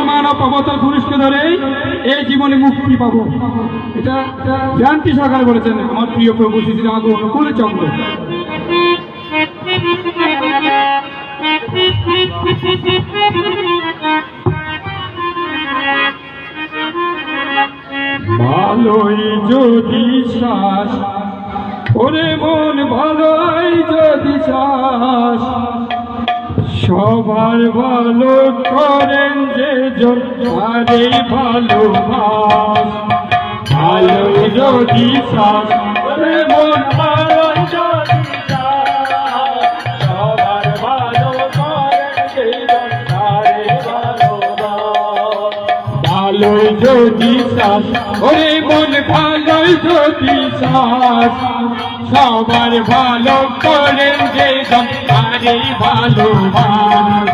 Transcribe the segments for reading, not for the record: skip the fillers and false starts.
মানব অবতার পুরুষকে ধরেই এই জীবনে মুক্তি পাবো। এটা জ্ঞানটি সরকার বলেছেন আমার প্রিয় প্রভু শ্রী রাঘব অনুকূল চন্দ্র। ভালোই যদি শ্বাস ওরে মন ভালোই যদি শ্বাস সবার ভালো করেন যে জন আরে ভালোবাস। ভালোই যদি শ্বাস ওরে মন ভালোই যদি সবার ভালো করেন যে জন আরে ভালোবাস। ভালোই যদি শ্বাস ওরে মন ভালোই যদি শ্বাস সবার ভালো করেন যে জন আরে ভালোবাস।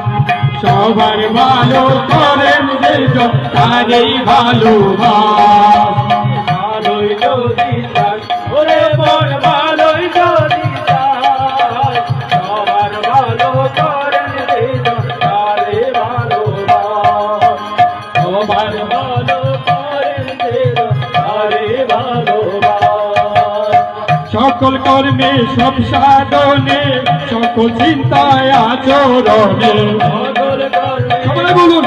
সবার ভালো করেন যে জন আরে ভালোবাস। ভালোই যদি শ্বাস ওরে মন ভালোই যদি শ্বাস সবার ভালো করেন যে জন আরে ভালোবাস। সবার ভালো করেন যে জন আরে ভালোবাস। সকল কর্মে সব সাধনে সকল চিন্তায় আচরণে সবাই বলুন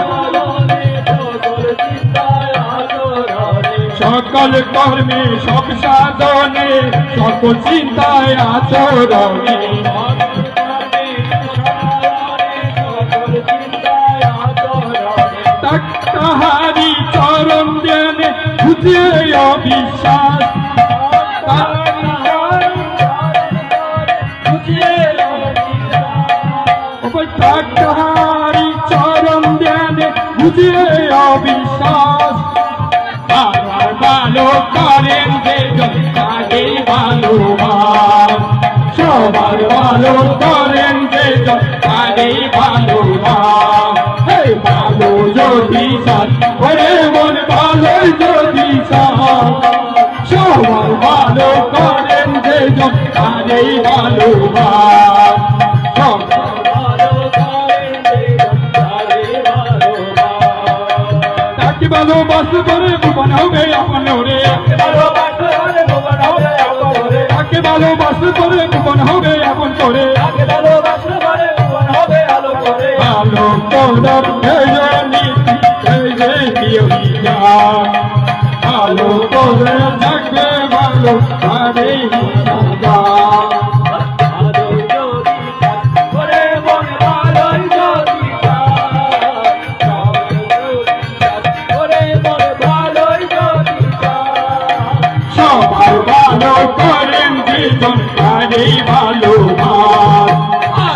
সকল কর্মে সব সাধনে সকল চিন্তায় আচরণে তাহারি চরণ জ্ঞানে বুঝে অবিশ্বাস। তাহারি চরণ জ্ঞানে বুঝে অবিশ্বাস। সবার ভালো করেন যে জন আরে ভালোবাস। সবার ভালো করেন যে জন আরে ভালোবাস। ভালো যদি শ্বাস ওরে মন ভালোই যদি শ্বাস সবার ভালো করেন যে জন আরে ভালোবাস। তাকে ভালোবাসতে পারে ভুবন হবে আপন রে। তাকে ভালোবাসতে পারে ভুবন হবে আপন করে। ভালো করার ভালো করে থাকবে ভালো আরে সবার ভালো করেন জীবন আরে ভালোবাস।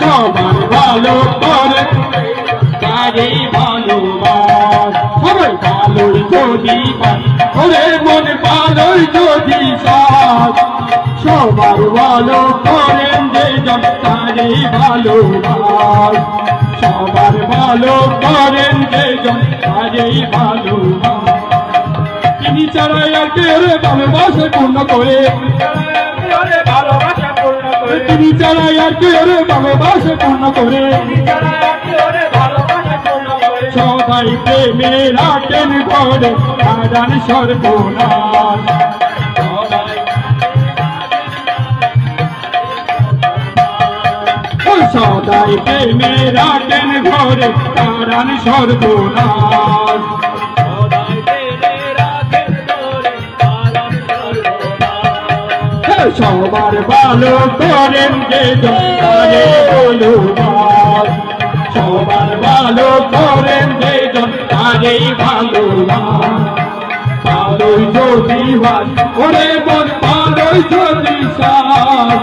সবার ভালো করেন আরে ভালোবাস। সবাই ভালোই যদি ওরে মন ভালোই যদি শ্বাস সবার ভালো করেন যে জন আরে ভালোবাস। সবার ভালো করেন যে জন আরে ভালোবাস। তিনি ছাড়াই আর কেউ ভালোবাসা পূর্ণ করে। তিনি ছাড়াই আর কেউ ভালোবাসা পূর্ণ করে। সবাই প্রেমে রাখেন ঘরে আদান সর্বনাশ। সদাই প্রেমে রাখেন ঘরে আদান সর্বনাশ। সবার ভালো করেন যে জন আরে ভালোবাস। সবার ভালো করেন যে জন আরে ভালোবাস। ভালোই যদি বাস ওরে মন ভালোই যদি শ্বাস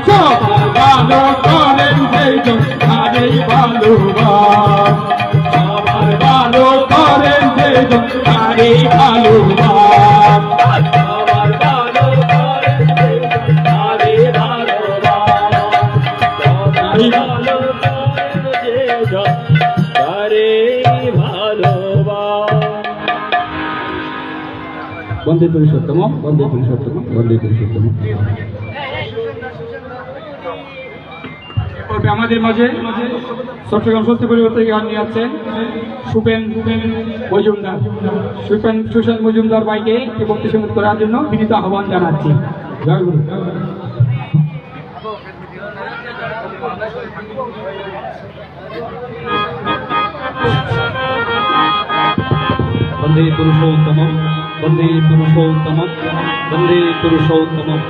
সবার ভালো করেন যে জন আরে ভালোবাস। সবার ভালো করেন যে জন আরে ভালোবাস। বন্দে পুরুষোত্তম বন্দে পুরুষোত্তম বন্দে পুরুষোত্তম। তবে আমাদের মাঝে চট্টগ্রাম সত্যি পরিবর্তন গান নিয়ে যাচ্ছেন সুপেন মজুমদার। সুশান্ত মজুমদার ভাইকে এই বক্তৃতা সঙ্গীত করার জন্য বিনীত আহ্বান জানাচ্ছি। জয় গুরু। वंदे पुरुषोत्तमं वंदे पुरुषोत्तमं वंदे पुरुषोत्तमम्।